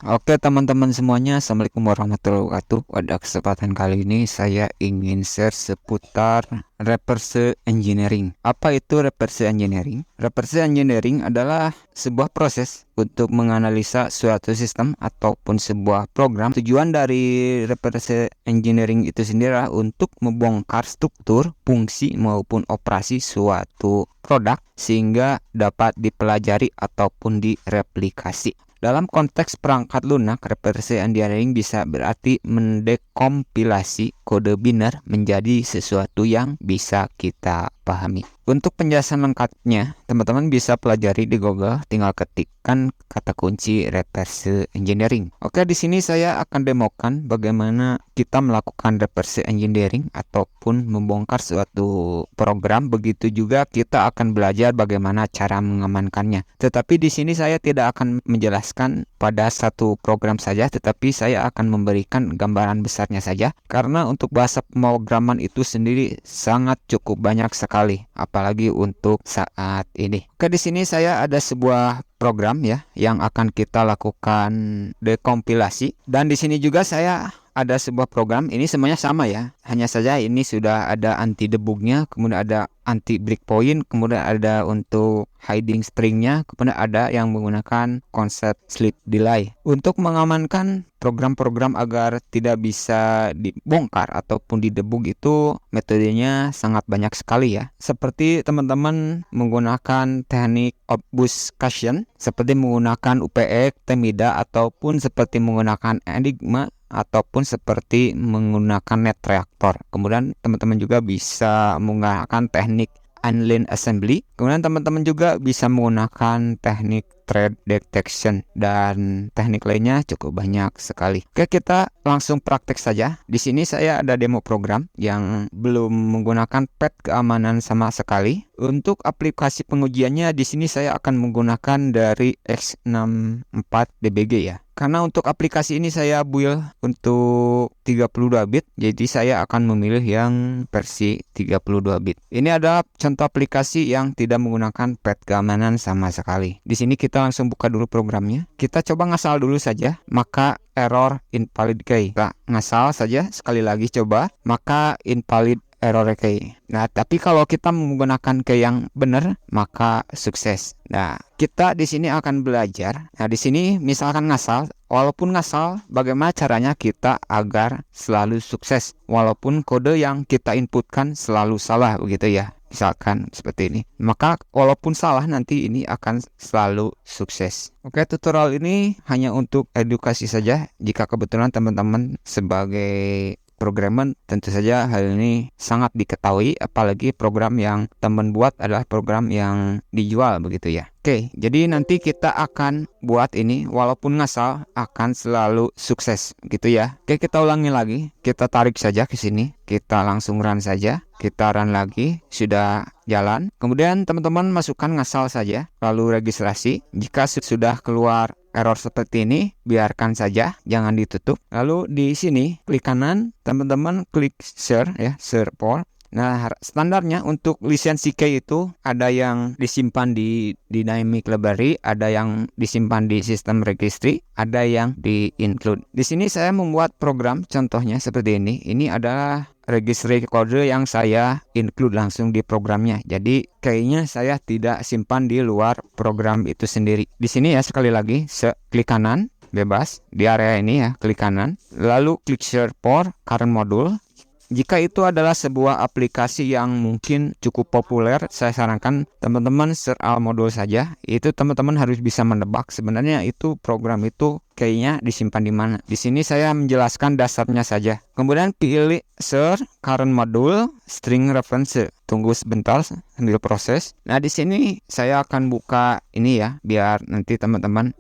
Oke teman-teman semuanya, Assalamualaikum warahmatullahi wabarakatuh. Pada kesempatan kali ini saya ingin share seputar reverse engineering. Apa itu reverse engineering? Reverse engineering adalah sebuah proses untuk menganalisa suatu sistem ataupun sebuah program. Tujuan dari reverse engineering itu sendiri adalah untuk membongkar struktur, fungsi maupun operasi suatu produk sehingga dapat dipelajari ataupun direplikasi. Dalam konteks perangkat lunak, reverse engineering bisa berarti mendekompilasi kode biner menjadi sesuatu yang bisa kita pahami. Untuk penjelasan lengkapnya, teman-teman bisa pelajari di Google, tinggal ketikkan kata kunci reverse engineering. Oke, di sini saya akan demokan bagaimana kita melakukan reverse engineering ataupun membongkar suatu program. Begitu juga kita akan belajar bagaimana cara mengamankannya. Tetapi di sini saya tidak akan menjelaskan pada satu program saja, tetapi saya akan memberikan gambaran besarnya saja. Karena untuk bahasa pemrograman itu sendiri sangat cukup banyak sekali, apalagi untuk saat ini. Oke, di sini saya ada sebuah program ya yang akan kita lakukan dekompilasi, dan di sini juga saya ada sebuah program. Ini semuanya sama ya, hanya saja ini sudah ada anti debugnya, kemudian ada anti breakpoint, kemudian ada untuk hiding stringnya, kemudian ada yang menggunakan konsep sleep delay untuk mengamankan program-program agar tidak bisa dibongkar ataupun didebug. Itu metodenya sangat banyak sekali ya, seperti teman-teman menggunakan teknik obfuscation, seperti menggunakan UPX, Temida, ataupun seperti menggunakan Enigma, ataupun seperti menggunakan NetReactor. Kemudian teman-teman juga bisa menggunakan teknik inline assembly. Kemudian teman-teman juga bisa menggunakan teknik thread detection dan teknik lainnya cukup banyak sekali. Oke, kita langsung praktek saja. Di sini saya ada demo program yang belum menggunakan pad keamanan sama sekali. Untuk aplikasi pengujiannya di sini saya akan menggunakan dari X64DBG ya. Karena untuk aplikasi ini saya build untuk 32 bit, jadi saya akan memilih yang versi 32 bit. Ini adalah contoh aplikasi yang tidak menggunakan pad keamanan sama sekali. Di sini kita langsung buka dulu programnya. Kita coba ngasal dulu saja, maka error invalid key. Kita ngasal saja sekali lagi coba, maka invalid error key. Nah, tapi kalau kita menggunakan key yang benar, maka sukses. Nah, kita di sini akan belajar. Nah, di sini misalkan ngasal, walaupun ngasal, bagaimana caranya kita agar selalu sukses, walaupun kode yang kita inputkan selalu salah, begitu ya. Misalkan seperti ini, maka walaupun salah nanti ini akan selalu sukses. Oke, tutorial ini hanya untuk edukasi saja. Jika kebetulan teman-teman sebagai programmer, tentu saja hal ini sangat diketahui, apalagi program yang teman buat adalah program yang dijual, begitu ya. Oke, jadi nanti kita akan buat ini walaupun ngasal akan selalu sukses gitu ya. Oke, kita ulangi lagi. Kita tarik saja ke sini. Kita langsung run saja. Kita run lagi, sudah jalan. Kemudian teman-teman masukkan ngasal saja, lalu registrasi. Jika sudah keluar error seperti ini, biarkan saja, jangan ditutup. Lalu di sini klik kanan, teman-teman klik share ya, share for. Nah, standarnya untuk lisensi key itu ada yang disimpan di dynamic library, ada yang disimpan di sistem registry, ada yang di include. Di sini saya membuat program contohnya seperti ini. Ini adalah registry kode yang saya include langsung di programnya. Jadi kayaknya saya tidak simpan di luar program itu sendiri. Di sini ya, sekali lagi, klik kanan, bebas di area ini ya, klik kanan, lalu klik share for current module. Jika itu adalah sebuah aplikasi yang mungkin cukup populer, saya sarankan teman-teman share all modul saja. Itu teman-teman harus bisa menebak sebenarnya itu program itu kayaknya disimpan di mana. Di sini saya menjelaskan dasarnya saja. Kemudian pilih share current module string reference. Tunggu sebentar sambil proses. Nah, di sini saya akan buka ini ya, biar nanti teman-teman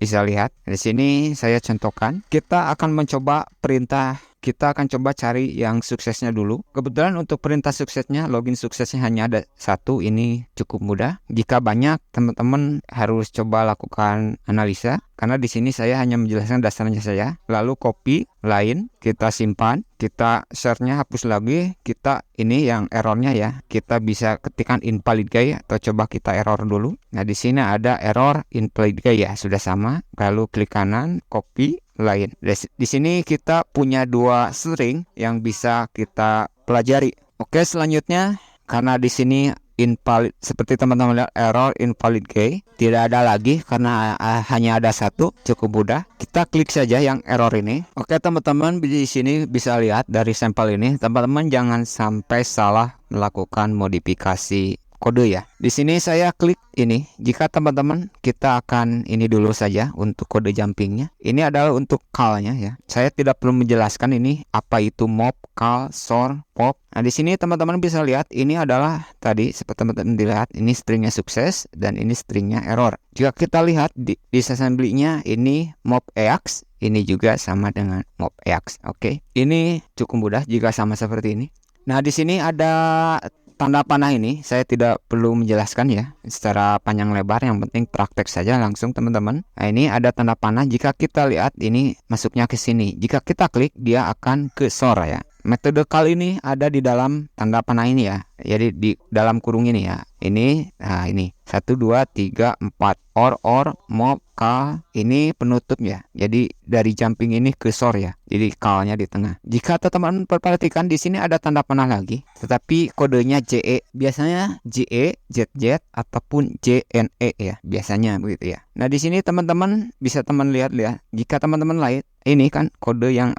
bisa lihat. Di sini saya contohkan. Kita akan mencoba perintah kita akan coba cari yang suksesnya dulu. Kebetulan untuk perintah suksesnya, login suksesnya hanya ada satu, ini cukup mudah. Jika banyak, teman-teman harus coba lakukan analisa, karena di sini saya hanya menjelaskan dasarnya saja. Lalu copy lain, kita simpan, kita share-nya hapus lagi, kita ini yang errornya ya, kita bisa ketikkan invalid guy atau coba kita error dulu. Nah, di sini ada error invalid guy ya, sudah sama. Lalu klik kanan, copy lain. Di sini kita punya dua string yang bisa kita pelajari. Oke, selanjutnya karena di sini invalid, seperti teman-teman lihat error invalid guy, tidak ada lagi karena hanya ada satu, cukup mudah. Kita klik saja yang error ini. Oke teman-teman, di sini bisa lihat dari sampel ini, teman-teman jangan sampai salah melakukan modifikasi kode ya. Di sini saya klik ini. Jika teman-teman, kita akan ini dulu saja untuk kode jumpingnya. Ini adalah untuk call-nya ya. Saya tidak perlu menjelaskan ini apa itu mop, call, sort, pop. Nah, di sini teman-teman bisa lihat ini adalah tadi seperti teman-teman dilihat ini stringnya sukses dan ini stringnya error. Jika kita lihat di disassembly-nya ini mop EAX, ini juga sama dengan mop EAX. Oke. Ini cukup mudah jika sama seperti ini. Nah, di sini ada tanda panah ini saya tidak perlu menjelaskan ya secara panjang lebar, yang penting praktek saja langsung teman-teman. Nah, ini ada tanda panah, jika kita lihat ini masuknya ke sini. Jika kita klik dia akan ke sort ya. Metode call ini ada di dalam tanda panah ini ya. Jadi di dalam kurung ini ya. Ini nah ini 1 2 3 4 or mop call, ini penutup ya. Jadi dari jumping ini ke sort ya. Jadi call-nya di tengah. Jika teman-teman perhatikan di sini ada tanda panah lagi, tetapi kodenya JE. Biasanya JE, ZZ ataupun JNE ya. Biasanya begitu ya. Nah, di sini teman-teman bisa lihat. Jika teman-teman lihat ini kan kode yang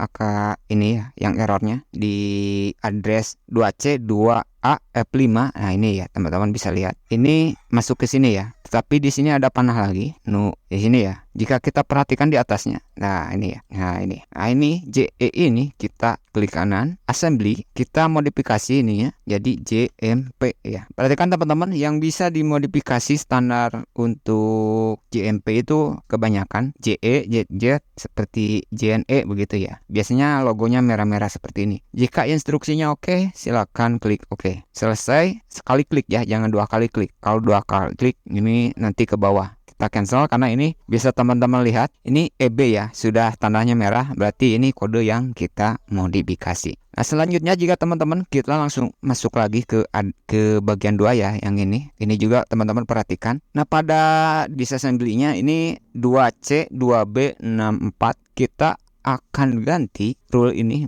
ini ya, yang errornya di address 2C 2A F5. Nah, ini ya teman-teman bisa lihat. Ini masuk ke sini ya. Tetapi di sini ada panah lagi. Di sini ya. Jika kita perhatikan di atasnya. Nah, ini ya. Nah, ini JE ini kita klik kanan, assembly, kita modifikasi ini ya. Jadi JMP ya. Perhatikan teman-teman, yang bisa dimodifikasi standar untuk JMP itu kebanyakan JE, ZZ seperti JNE begitu ya. Biasanya logonya merah-merah seperti ini. Jika instruksinya oke, silakan klik oke. Selesai, sekali klik ya, jangan dua kali klik. Kalau dua kali klik ini nanti ke bawah. Kita cancel karena ini bisa teman-teman lihat ini EB ya, sudah tandanya merah, berarti ini kode yang kita modifikasi. Nah, selanjutnya jika teman-teman kita langsung masuk lagi ke bagian 2 ya, yang ini juga teman-teman perhatikan. Nah, pada disassembly-nya ini 2C 2B 64, kita akan ganti rule ini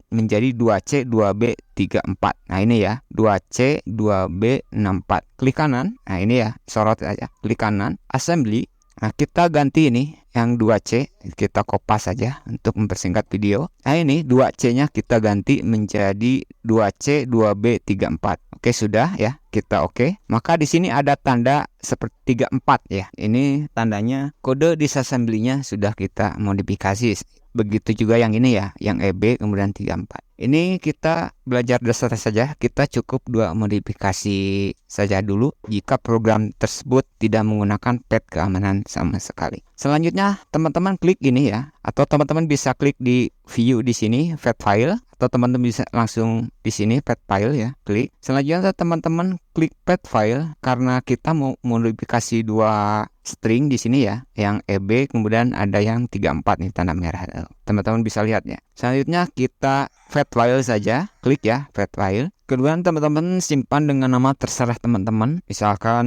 menjadi 2C 2B 34. Nah, ini ya 2C 2B 64. Klik kanan. Nah, ini ya sorot aja. Klik kanan, assembly. Nah, kita ganti ini yang 2C, kita kopas saja untuk mempersingkat video. Nah, ini 2C-nya kita ganti menjadi 2C 2B 34. Oke, sudah ya. Kita oke. Maka di sini ada tanda seperti 34 ya. Ini tandanya kode disassembly-nya sudah kita modifikasi. Begitu juga yang ini ya, yang EB kemudian 34. Ini kita belajar dasar saja, kita cukup 2 modifikasi saja dulu jika program tersebut tidak menggunakan pad keamanan sama sekali. Selanjutnya teman-teman klik ini ya, atau teman-teman bisa klik di view di sini pad file, atau teman-teman bisa langsung di sini pad file ya, klik. Selanjutnya teman-teman klik pad file karena kita mau modifikasi 2 string di sini ya, yang EB kemudian ada yang 34 nih tanda merah. Teman-teman bisa lihat ya. Selanjutnya kita pad file saja, klik ya pad file. Kemudian teman-teman simpan dengan nama terserah teman-teman, misalkan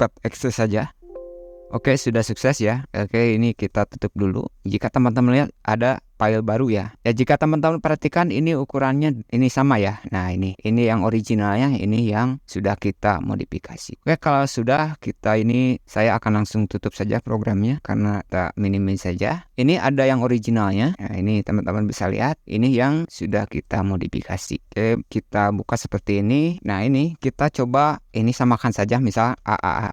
pad.exe saja. Oke, sudah sukses ya. Oke, ini kita tutup dulu. Jika teman-teman lihat ada file baru ya. Ya, jika teman-teman perhatikan ini ukurannya ini sama ya. Nah, ini yang originalnya, ini yang sudah kita modifikasi. Oke, kalau sudah kita ini saya akan langsung tutup saja programnya karena kita minimin saja. Ini ada yang originalnya. Nah, ini teman-teman bisa lihat, ini yang sudah kita modifikasi. Oke, kita buka seperti ini. Nah, ini kita coba ini samakan saja, misal A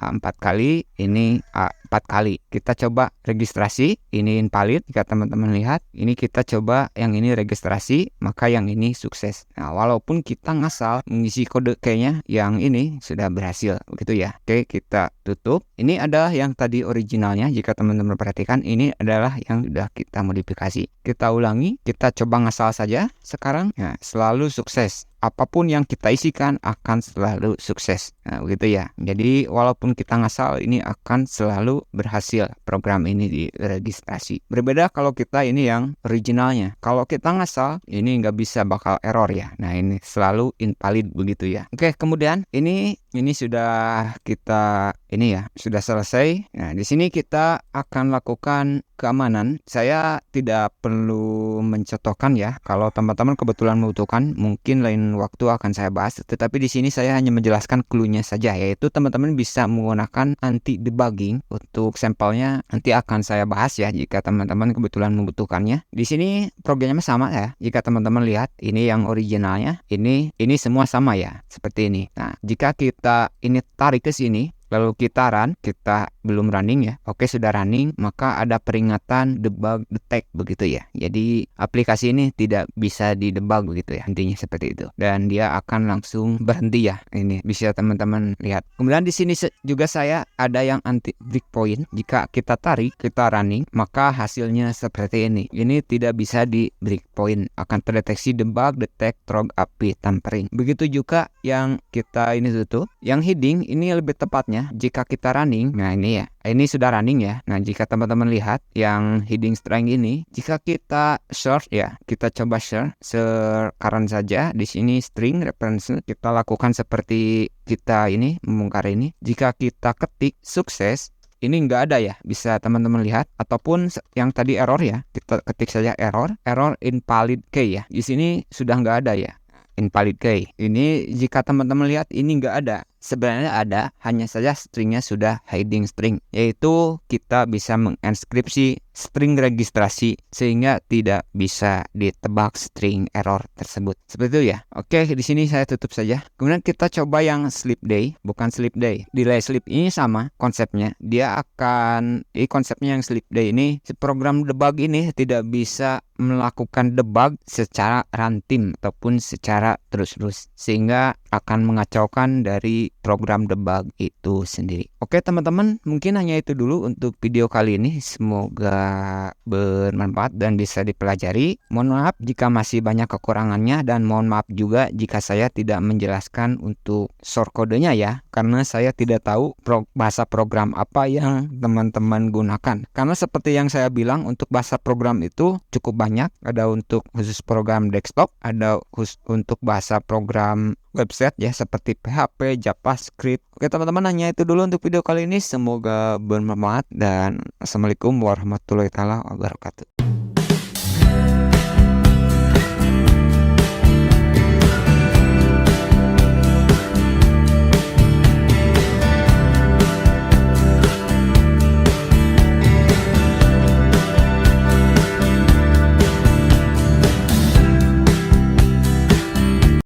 A 4 kali, ini A 4 kali. Kita coba registrasi, ini invalid. Jika teman-teman lihat, ini kita coba yang ini registrasi, maka yang ini sukses. Nah, walaupun kita ngasal mengisi kode kayaknya yang ini sudah berhasil, begitu ya. Oke, kita tutup. Ini adalah yang tadi originalnya. Jika teman-teman perhatikan, ini adalah yang sudah kita modifikasi. Kita ulangi, kita coba ngasal saja sekarang. Nah, selalu sukses. Apapun yang kita isikan akan selalu sukses. Nah, begitu ya. Jadi walaupun kita ngasal, ini akan selalu berhasil program ini diregistrasi. Berbeda kalau kita ini yang originalnya. Kalau kita ngasal, ini nggak bisa bakal error ya. Nah, ini selalu invalid begitu ya. Oke, kemudian ini sudah kita ini ya, sudah selesai. Nah, di sini kita akan lakukan keamanan. Saya tidak perlu mencontohkan ya. Kalau teman-teman kebetulan membutuhkan, mungkin lain waktu akan saya bahas. Tetapi di sini saya hanya menjelaskan clue-nya saja, yaitu teman-teman bisa menggunakan anti debugging. Untuk sampelnya nanti akan saya bahas ya jika teman-teman kebetulan membutuhkannya. Di sini programnya sama ya. Jika teman-teman lihat, ini yang originalnya, ini semua sama ya, seperti ini. Nah, jika kita ini tarik ke sini, lalu kita run, kita belum running ya. Oke, sudah running, maka ada peringatan debug detect begitu ya. Jadi aplikasi ini tidak bisa didebug begitu ya. Intinya seperti itu. Dan dia akan langsung berhenti ya. Ini bisa teman-teman lihat. Kemudian di sini juga saya ada yang anti breakpoint. Jika kita tarik, kita running, maka hasilnya seperti ini. Ini tidak bisa di breakpoint. Akan terdeteksi debug detect through API tampering. Begitu juga yang kita ini tutup. Yang heading ini lebih tepatnya jika kita running. Nah, ini sudah running ya. Nah, jika teman-teman lihat yang heading string ini, jika kita search ya, kita coba search sekarang saja di sini string reference, kita lakukan seperti kita ini membongkar ini. Jika kita ketik sukses, ini nggak ada ya, bisa teman-teman lihat. Ataupun yang tadi error ya, kita ketik saja error invalid key ya. Di sini sudah nggak ada ya, invalid key. Ini jika teman-teman lihat, ini nggak ada. Sebenarnya ada, hanya saja stringnya sudah hiding string, yaitu kita bisa menginskripsi string registrasi sehingga tidak bisa ditebak string error tersebut. Seperti itu ya. Oke, di sini saya tutup saja. Kemudian kita coba yang sleep day, bukan sleep day. Delay sleep ini sama konsepnya. Dia akan, konsepnya yang sleep day ini, program debug ini tidak bisa melakukan debug secara runtime ataupun secara terus-terus, sehingga akan mengacaukan dari program debug itu sendiri. Oke teman-teman, mungkin hanya itu dulu untuk video kali ini. Semoga bermanfaat dan bisa dipelajari. Mohon maaf jika masih banyak kekurangannya, dan mohon maaf juga jika saya tidak menjelaskan untuk source kodenya ya, karena saya tidak tahu bahasa program apa yang teman-teman gunakan. Karena seperti yang saya bilang, untuk bahasa program itu cukup banyak. Ada untuk khusus program desktop, ada khusus untuk bahasa program website ya, seperti PHP, JavaScript. Oke teman-teman, hanya itu dulu untuk video kali ini. Semoga bermanfaat dan assalamualaikum warahmatullahi wabarakatuh.